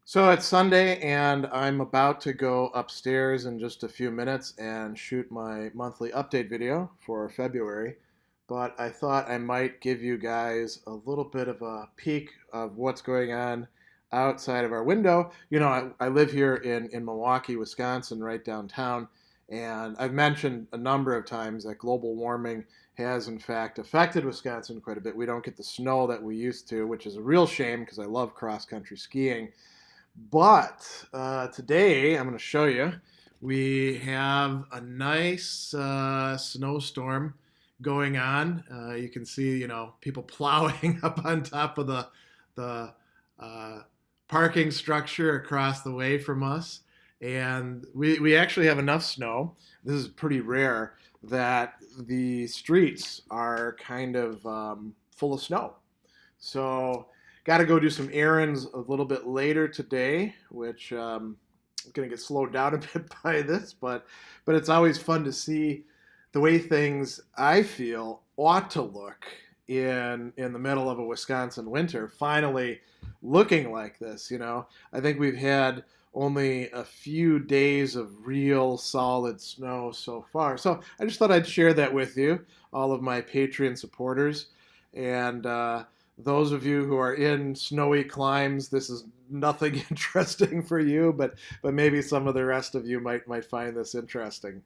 So it's Sunday, and I'm about to go upstairs in just a few minutes and shoot my monthly update video for February. But I thought I might give you guys a little bit of a peek of what's going on outside of our window. I live here in Milwaukee, Wisconsin, right downtown, and I've mentioned a number of times that global warming has, in fact, affected Wisconsin quite a bit. We don't get the snow that we used to, which is a real shame because I love cross country skiing. But today I'm going to show you. We have a nice snowstorm going on. You can see, people plowing up on top of the uh, parking structure across the way from us, and we actually have enough snow. This is pretty rare that the streets are kind of full of snow. So, got to go do some errands a little bit later today, which is going to get slowed down a bit by this, but it's always fun to see the way things I feel ought to look in the middle of a Wisconsin winter finally looking like this. I think we've had only a few days of real solid snow so far. So I just thought I'd share that with you, all of my Patreon supporters. And those of you who are in snowy climes, this is nothing interesting for you, but maybe some of the rest of you might find this interesting.